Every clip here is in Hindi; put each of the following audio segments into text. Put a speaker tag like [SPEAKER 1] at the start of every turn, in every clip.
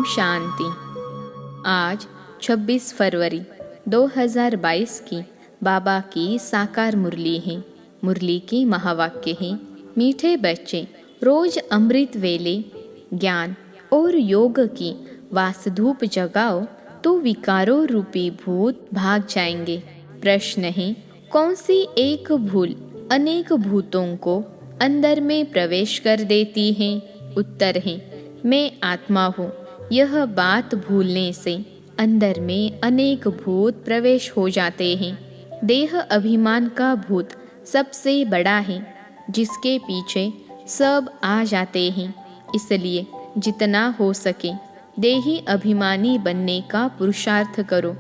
[SPEAKER 1] शांति। आज 26 फरवरी 2022 की बाबा की साकार मुरली है। मुरली की महावाक्य है, मीठे बच्चे रोज अमृत वेले ज्ञान और योग की वासधूप जगाओ तो विकारों रूपी भूत भाग जाएंगे। प्रश्न है, कौन सी एक भूल अनेक भूतों को अंदर में प्रवेश कर देती है? उत्तर है, मैं आत्मा हूँ। यह बात भूलने से अंदर में अनेक भूत प्रवेश हो जाते हैं। देह अभिमान का भूत सबसे बड़ा है, जिसके पीछे सब आ जाते हैं। इसलिए जितना हो सके देही अभिमानी बनने का पुरुषार्थ करो।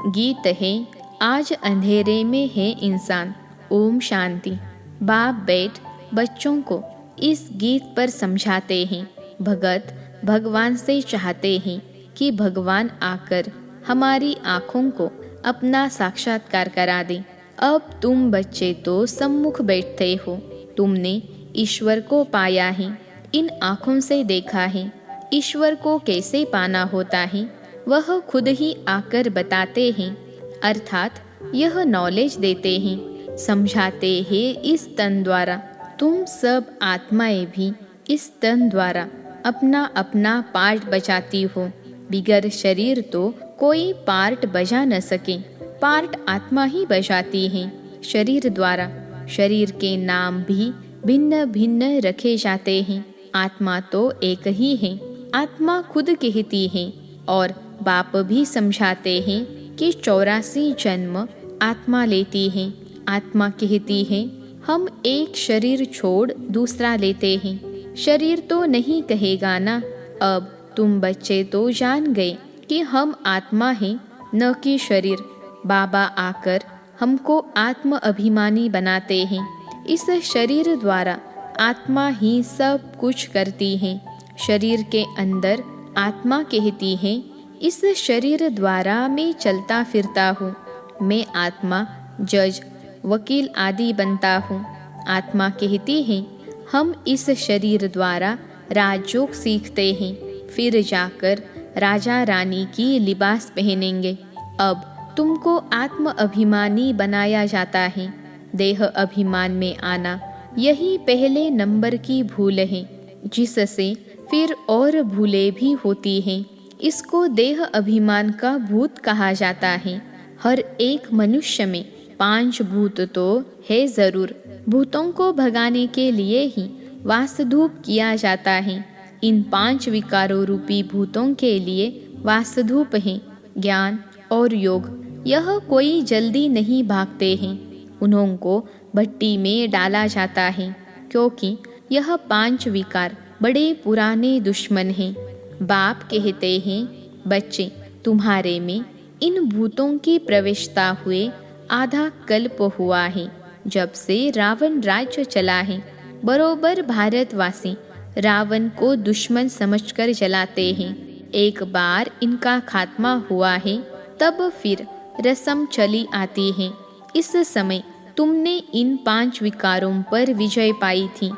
[SPEAKER 1] गीत है, आज अंधेरे में है इंसान। ओम शांति। बाप बैठ बच्चों को इस गीत पर समझाते हैं। भगत भगवान से चाहते हैं कि भगवान आकर हमारी आँखों को अपना साक्षात्कार करा दे। अब तुम बच्चे तो सम्मुख बैठते हो, तुमने ईश्वर को पाया है, इन आँखों से देखा है। ईश्वर को कैसे पाना होता है वह खुद ही आकर बताते हैं, अर्थात यह नॉलेज देते हैं, समझाते हैं इस तन द्वारा। तुम सब आत्माएं भी इस तन द्वारा अपना अपना पार्ट बजाती हो। बिगर शरीर तो कोई पार्ट बजा न सके, पार्ट आत्मा ही बजाती है शरीर द्वारा। शरीर के नाम भी भिन्न भिन्न रखे जाते हैं, आत्मा तो एक ही है। आत्मा खुद कहती है और बाप भी समझाते हैं कि 84 जन्म आत्मा लेती है। आत्मा कहती है हम एक शरीर छोड़ दूसरा लेते हैं। शरीर तो नहीं कहेगा ना। अब तुम बच्चे तो जान गए कि हम आत्मा हैं, न कि शरीर। बाबा आकर हमको आत्म अभिमानी बनाते हैं। इस शरीर द्वारा आत्मा ही सब कुछ करती है। शरीर के अंदर आत्मा कहती है, इस शरीर द्वारा मैं चलता फिरता हूँ। मैं आत्मा जज वकील आदि बनता हूँ। आत्मा कहती है हम इस शरीर द्वारा राजयोग सीखते हैं, फिर जाकर राजा रानी की लिबास पहनेंगे। अब तुमको आत्म अभिमानी बनाया जाता है। देह अभिमान में आना यही पहले नंबर की भूल है, जिससे फिर और भूलें भी होती हैं। इसको देह अभिमान का भूत कहा जाता है। हर एक मनुष्य में 5 भूत तो है जरूर। भूतों को भगाने के लिए ही वासधूप किया जाता है। इन 5 विकारों रूपी भूतों के लिए वासधूप है ज्ञान और योग। यह कोई जल्दी नहीं भागते हैं, उन्हों को भट्टी में डाला जाता है, क्योंकि यह 5 विकार बड़े पुराने दुश्मन हैं। बाप कहते हैं, बच्चे तुम्हारे में इन भूतों की प्रवेशता हुए आधा कल्प हुआ है, जब से रावण राज्य चला है। बरोबर भारतवासी रावण को दुश्मन समझकर जलाते हैं। एक बार इनका खात्मा हुआ है, तब फिर रस्म चली आती है। इस समय तुमने इन 5 विकारों पर विजय पाई थी।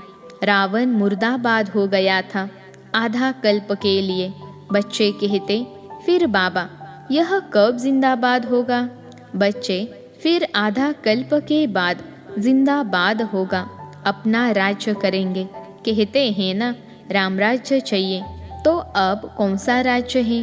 [SPEAKER 1] रावण मुर्दाबाद हो गया था आधा कल्प के लिए। बच्चे कहते, फिर बाबा यह कब जिंदाबाद होगा? बच्चे, फिर आधा कल्प के बाद जिंदाबाद होगा, अपना राज्य करेंगे। कहते हैं ना, राम राज्य चाहिए, तो अब कौन सा राज्य है?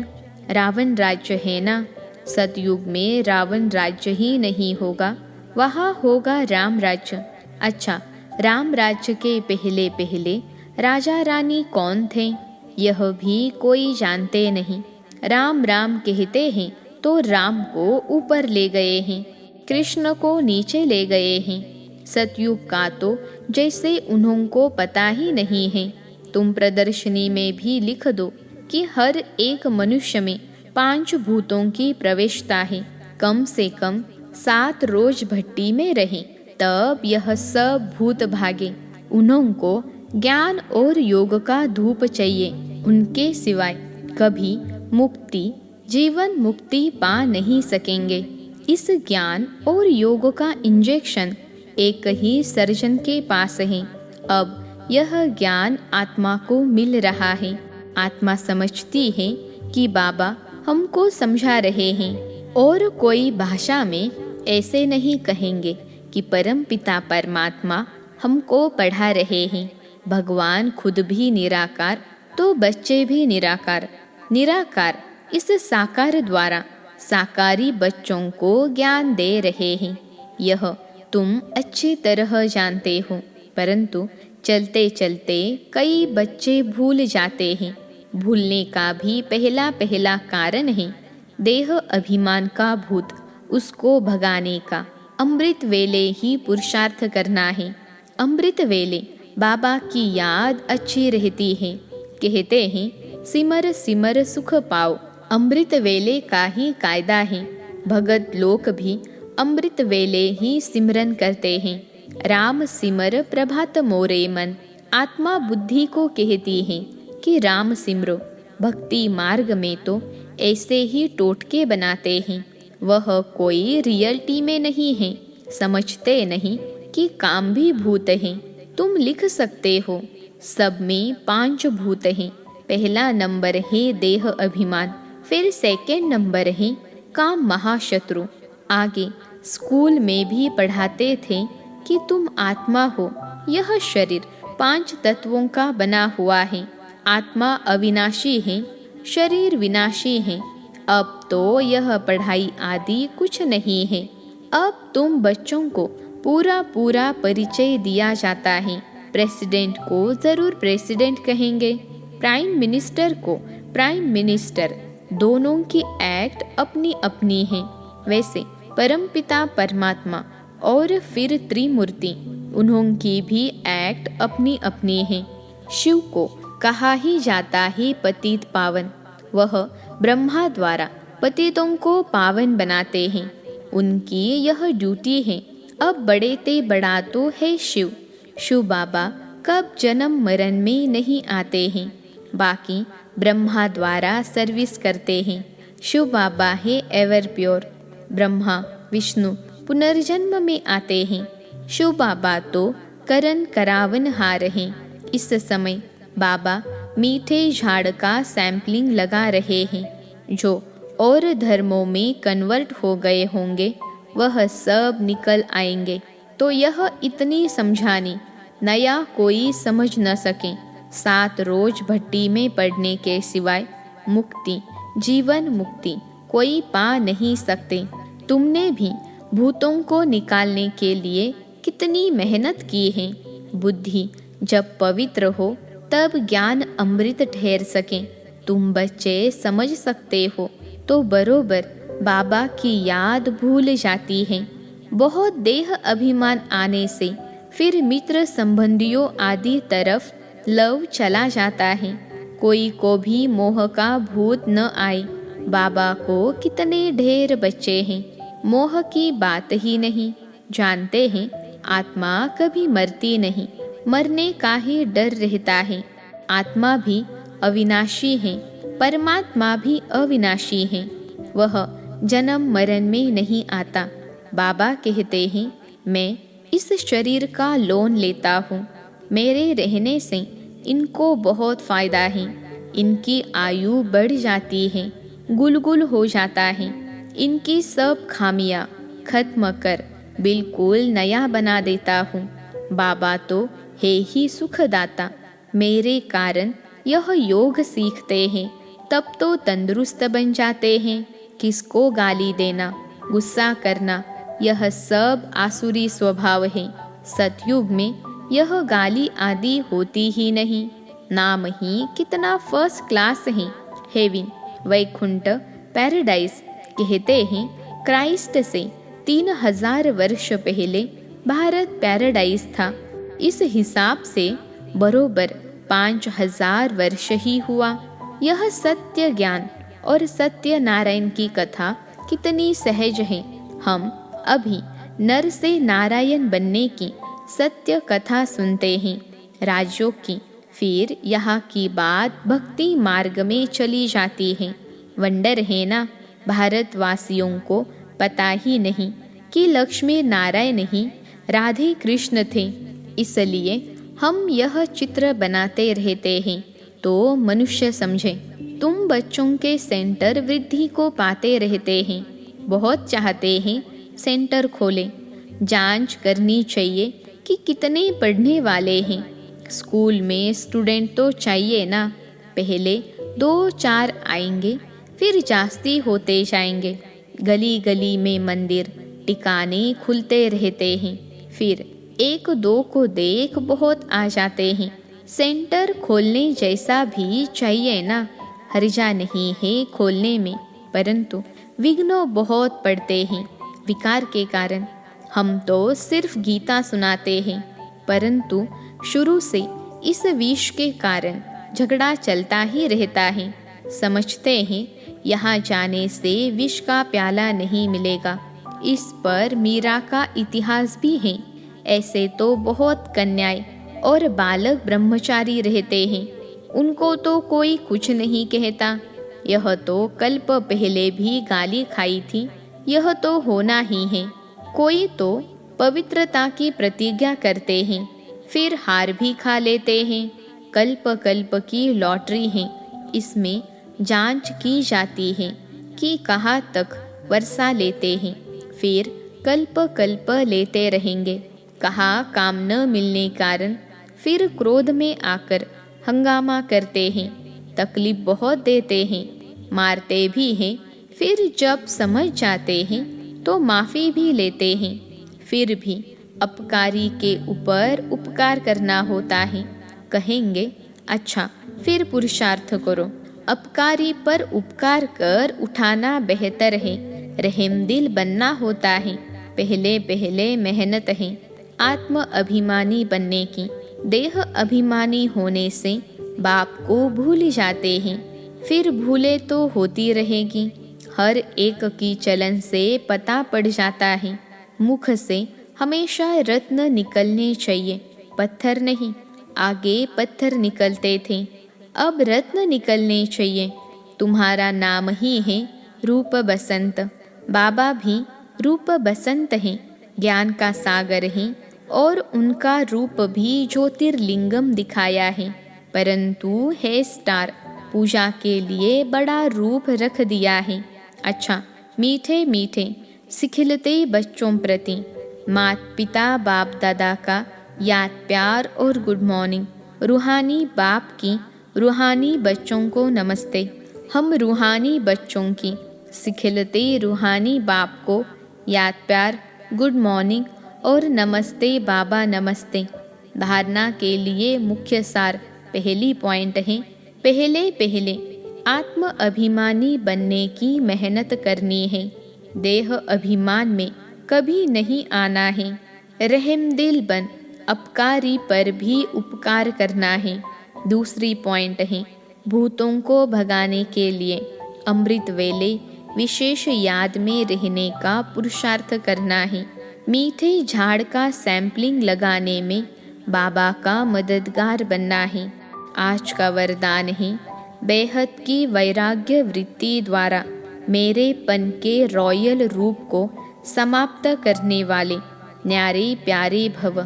[SPEAKER 1] रावण राज्य है ना। सतयुग में रावण राज्य ही नहीं होगा, वहाँ होगा राम राज्य। अच्छा, राम राज्य के पहले पहले राजा रानी कौन थे, यह भी कोई जानते नहीं। राम राम कहते हैं तो राम को ऊपर ले गए हैं, कृष्ण को नीचे ले गए हैं। सतयुग का तो जैसे उन्हों को पता ही नहीं है। तुम प्रदर्शनी में भी लिख दो कि हर एक मनुष्य में 5 भूतों की प्रवेशता है। कम से कम 7 रोज भट्टी में रहे, तब यह सब भूत भागे। उन्हों को ज्ञान और योग का धूप चाहिए, उनके सिवाय कभी मुक्ति जीवन मुक्ति पा नहीं सकेंगे। इस ज्ञान और योग का इंजेक्शन एक ही सर्जन के पास है। अब यह ज्ञान आत्मा को मिल रहा है। आत्मा समझती है कि बाबा हमको समझा रहे हैं, और कोई भाषा में ऐसे नहीं कहेंगे कि परम पिता परमात्मा हमको पढ़ा रहे हैं। भगवान खुद भी निराकार, तो बच्चे भी निराकार। निराकार इस साकार द्वारा साकारी बच्चों को ज्ञान दे रहे हैं। यह तुम अच्छी तरह जानते हो, परंतु चलते चलते कई बच्चे भूल जाते हैं। भूलने का भी पहला कारण है देह अभिमान का भूत, उसको भगाने का अमृत वेले ही पुरुषार्थ करना है। अमृत वेले बाबा की याद अच्छी रहती है। कहते हैं सिमर सिमर सुख पाओ, अमृत वेले का ही कायदा है। भगत लोग भी अमृत वेले ही सिमरन करते हैं। राम सिमर प्रभात मोरे मन, आत्मा बुद्धि को कहती है कि राम सिमरो। भक्ति मार्ग में तो ऐसे ही टोटके बनाते हैं, वह कोई रियलिटी में नहीं है। समझते नहीं कि काम भी भूत हैं। तुम लिख सकते हो सब में 5 भूत हैं। पहला नंबर है देह अभिमान, फिर सेकंड नंबर है काम महाशत्रु। आगे स्कूल में भी पढ़ाते थे कि तुम आत्मा हो, यह शरीर 5 तत्वों का बना हुआ है। आत्मा अविनाशी है, शरीर विनाशी है। अब तो यह पढ़ाई आदि कुछ नहीं है। अब तुम बच्चों को पूरा परिचय दिया जाता है। प्रेसिडेंट को जरूर प्रेसिडेंट कहेंगे, प्राइम मिनिस्टर को प्राइम मिनिस्टर। दोनों की एक्ट अपनी अपनी है। वैसे परमपिता परमात्मा और फिर त्रिमूर्ति, उन्होंने भी एक्ट अपनी अपनी है। शिव को कहा ही जाता है पतित पावन, वह ब्रह्मा द्वारा पतितों को पावन बनाते हैं। उनकी यह ड्यूटी है। अब बड़े ते बड़ा तो है शिव। शिव बाबा कब जन्म मरण में नहीं आते हैं, बाकी ब्रह्मा द्वारा सर्विस करते हैं। शिव बाबा है एवर प्योर। ब्रह्मा विष्णु पुनर्जन्म में आते हैं। शिव बाबा तो करण करावन हार हैं। इस समय बाबा मीठे झाड़ का सैंपलिंग लगा रहे हैं। जो और धर्मों में कन्वर्ट हो गए होंगे वह सब निकल आएंगे। तो यह इतनी समझानी नया कोई समझ न सके। 7 रोज भट्टी में पड़ने के सिवाय मुक्ति, जीवन मुक्ति कोई पा नहीं सकते। तुमने भी भूतों को निकालने के लिए कितनी मेहनत की है। बुद्धि जब पवित्र हो तब ज्ञान अमृत ठहर सके। तुम बच्चे समझ सकते हो तो बरोबर बाबा की याद भूल जाती है। बहुत देह अभिमान आने से फिर मित्र संबंधियों आदि तरफ लव चला जाता है। कोई को भी मोह का भूत न आए। बाबा को कितने ढेर बच्चे हैं, मोह की बात ही नहीं जानते हैं। आत्मा कभी मरती नहीं, मरने का ही डर रहता है। आत्मा भी अविनाशी है, परमात्मा भी अविनाशी है। वह जन्म मरण में नहीं आता। बाबा कहते हैं मैं इस शरीर का लोन लेता हूँ। मेरे रहने से इनको बहुत फ़ायदा है। इनकी आयु बढ़ जाती है, गुलगुल हो जाता है। इनकी सब खामियाँ खत्म कर बिल्कुल नया बना देता हूँ। बाबा तो है ही सुखदाता। मेरे कारण यह योग सीखते हैं, तब तो तंदुरुस्त बन जाते हैं। किसको गाली देना, गुस्सा करना, यह सब आसुरी स्वभाव है। सतयुग में यह गाली आदि होती ही नहीं। नाम ही कितना फर्स्ट क्लास है। Heaven, Vaikunth, paradise. कहते हैं क्राइस्ट से 3000 वर्ष पहले भारत पैराडाइज था। इस हिसाब से बरोबर 5000 वर्ष ही हुआ। यह सत्य ज्ञान और सत्य नारायण की कथा कितनी सहज है। हम अभी नर से नारायण बनने की सत्य कथा सुनते हैं, राजयोग की। फिर यहाँ की बात भक्ति मार्ग में चली जाती है। वंडर है ना, भारतवासियों को पता ही नहीं कि लक्ष्मी नारायण ही राधे कृष्ण थे। इसलिए हम यह चित्र बनाते रहते हैं तो मनुष्य समझे। तुम बच्चों के सेंटर वृद्धि को पाते रहते हैं, बहुत चाहते हैं सेंटर खोलें। जांच करनी चाहिए कि कितने पढ़ने वाले हैं। स्कूल में स्टूडेंट तो चाहिए ना। पहले 2-4 आएंगे, फिर जास्ती होते जाएंगे। गली गली में मंदिर टिकाने खुलते रहते हैं, फिर 1-2 को देख बहुत आ जाते हैं। सेंटर खोलने जैसा भी चाहिए ना। हर्जा नहीं है खोलने में, परंतु विघ्न बहुत पड़ते हैं विकार के कारण। हम तो सिर्फ गीता सुनाते हैं, परंतु शुरू से इस विष के कारण झगड़ा चलता ही रहता है। समझते हैं यहाँ जाने से विष का प्याला नहीं मिलेगा। इस पर मीरा का इतिहास भी है। ऐसे तो बहुत कन्याएं और बालक ब्रह्मचारी रहते हैं, उनको तो कोई कुछ नहीं कहता। यह तो कल्प पहले भी गाली खाई थी, यह तो होना ही है। कोई तो पवित्रता की प्रतिज्ञा करते हैं, फिर हार भी खा लेते हैं। कल्प कल्प की लॉटरी है, इसमें जांच की जाती है कि कहाँ तक वर्षा लेते हैं, फिर कल्प कल्प लेते रहेंगे। कहाँ काम न मिलने कारण फिर क्रोध में आकर हंगामा करते हैं, तकलीफ बहुत देते हैं, मारते भी हैं। फिर जब समझ जाते हैं तो माफ़ी भी लेते हैं। फिर भी अपकारी के ऊपर उपकार करना होता है। कहेंगे अच्छा फिर पुरुषार्थ करो। अपकारी पर उपकार कर उठाना बेहतर है। रहम दिल बनना होता है। पहले पहले मेहनत है आत्म अभिमानी बनने की। देह अभिमानी होने से बाप को भूल जाते हैं, फिर भूले तो होती रहेगी। हर एक की चलन से पता पड़ जाता है। मुख से हमेशा रत्न निकलने चाहिए, पत्थर नहीं। आगे पत्थर निकलते थे, अब रत्न निकलने चाहिए। तुम्हारा नाम ही है रूप बसंत। बाबा भी रूप बसंत हैं, ज्ञान का सागर हैं और उनका रूप भी ज्योतिर्लिंगम दिखाया है। परंतु है स्टार पूजा के लिए बड़ा रूप रख दिया है। अच्छा मीठे मीठे सिखिलते बच्चों प्रति मात पिता बाप दादा का याद प्यार और गुड मॉर्निंग। रूहानी बाप की रूहानी बच्चों को नमस्ते। हम रूहानी बच्चों की सिखिलते रूहानी बाप को याद प्यार गुड मॉर्निंग और नमस्ते बाबा नमस्ते। धारणा के लिए मुख्य सार पहली पॉइंट है, पहले पहले आत्म अभिमानी बनने की मेहनत करनी है। देह अभिमान में कभी नहीं आना है। रहम दिल बन अपकारी पर भी उपकार करना है। दूसरी पॉइंट है, भूतों को भगाने के लिए अमृत वेले विशेष याद में रहने का पुरुषार्थ करना है। मीठे झाड़ का सैंपलिंग लगाने में बाबा का मददगार बनना है। आज का वरदान है, बेहद की वैराग्य वृत्ति द्वारा मेरेपन के रॉयल रूप को समाप्त करने वाले न्यारे प्यारे भव।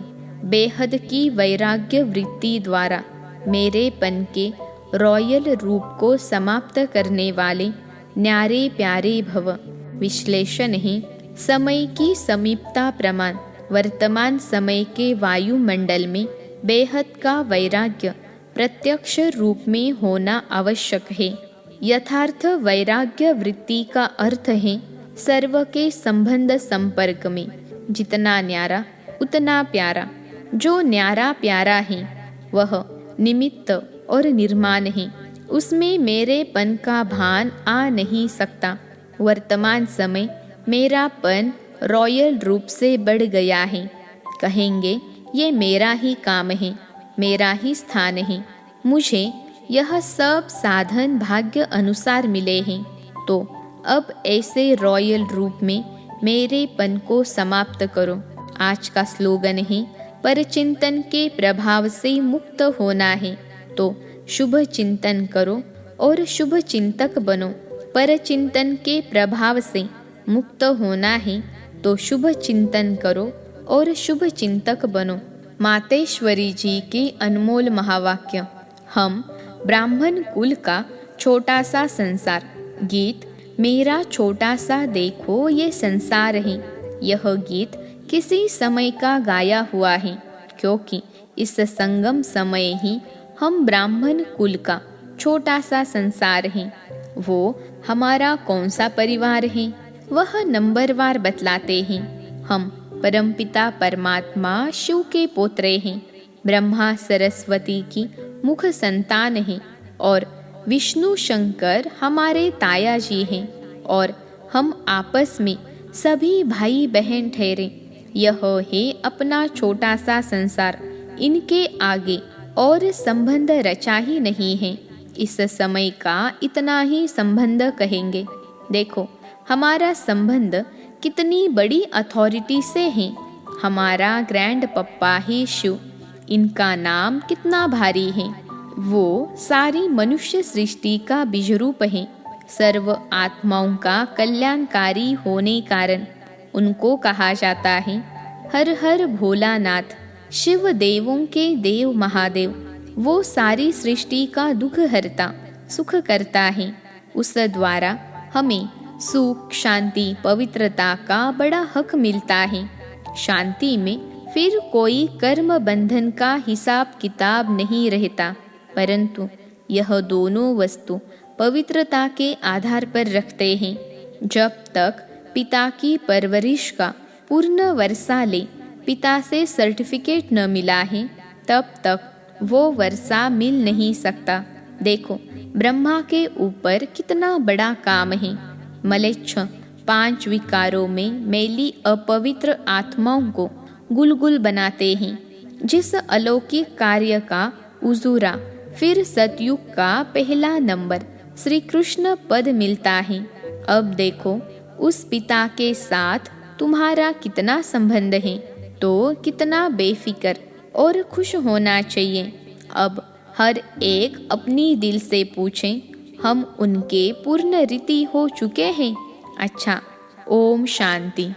[SPEAKER 1] बेहद की वैराग्य वृत्ति द्वारा मेरेपन के रॉयल रूप को समाप्त करने वाले न्यारे प्यारे भव। विश्लेषण है, समय की समीपता प्रमाण वर्तमान समय के वायुमंडल में बेहद का वैराग्य प्रत्यक्ष रूप में होना आवश्यक है। यथार्थ वैराग्य वृत्ति का अर्थ है सर्व के संबंध संपर्क में जितना न्यारा उतना प्यारा। जो न्यारा प्यारा है वह निमित्त और निर्माण है, उसमें मेरेपन का भान आ नहीं सकता। वर्तमान समय मेरापन रॉयल रूप से बढ़ गया है। कहेंगे ये मेरा ही काम है, मेरा ही स्थान है, मुझे यह सब साधन भाग्य अनुसार मिले हैं। तो अब ऐसे रॉयल रूप में मेरेपन को समाप्त करो। आज का स्लोगन है, पर चिंतन के प्रभाव से मुक्त होना है तो शुभ चिंतन करो और शुभ चिंतक बनो। पर चिंतन के प्रभाव से मुक्त होना है तो शुभ चिंतन करो और शुभ चिंतक बनो। मातेश्वरी जी के अनमोल महावाक्य। हम ब्राह्मण कुल का छोटा सा संसार। गीत मेरा छोटा सा देखो ये संसार है। यह गीत किसी समय का गाया हुआ है, क्योंकि इस संगम समय ही हम ब्राह्मण कुल का छोटा सा संसार है। वो हमारा कौन सा परिवार है वह नंबरवार बतलाते हैं। हम परमपिता परमात्मा शिव के पोत्रे हैं, ब्रह्मा सरस्वती की मुख संतान हैं और विष्णु शंकर हमारे ताया जी हैं, और हम आपस में सभी भाई बहन ठहरे। यह है अपना छोटा सा संसार। इनके आगे और संबंध रचा ही नहीं है। इस समय का इतना ही संबंध कहेंगे। देखो हमारा संबंध कितनी बड़ी अथॉरिटी से है। हमारा ग्रैंड पप्पा है शिव, इनका नाम कितना भारी है। वो सारी मनुष्य सृष्टि का बीज रूप है। सर्व आत्माओं का कल्याणकारी होने कारण उनको कहा जाता है हर हर भोलानाथ, शिव देवों के देव महादेव। वो सारी सृष्टि का दुख हरता, सुख करता है। उस द्वारा हमें सुख, शांति, पवित्रता का बड़ा हक मिलता है। शांति में फिर कोई कर्म बंधन का हिसाब किताब नहीं रहता, परंतु यह दोनों वस्तु पवित्रता के आधार पर रखते हैं। जब तक पिता की परवरिश का पूर्ण वर्षा ले पिता से सर्टिफिकेट न मिला है, तब तक वो वर्षा मिल नहीं सकता। देखो ब्रह्मा के ऊपर कितना बड़ा काम है। मलेच्छ 5 विकारों में मैली अपवित्र आत्माओं को गुलगुल बनाते हैं। जिस अलौकिक कार्य का उजूरा फिर सतयुग का पहला नंबर श्री कृष्ण पद मिलता है। अब देखो उस पिता के साथ तुम्हारा कितना संबंध है, तो कितना बेफिक्र और खुश होना चाहिए। अब हर एक अपनी दिल से पूछें, हम उनके पूर्ण रीति हो चुके हैं? अच्छा, ओम शांति।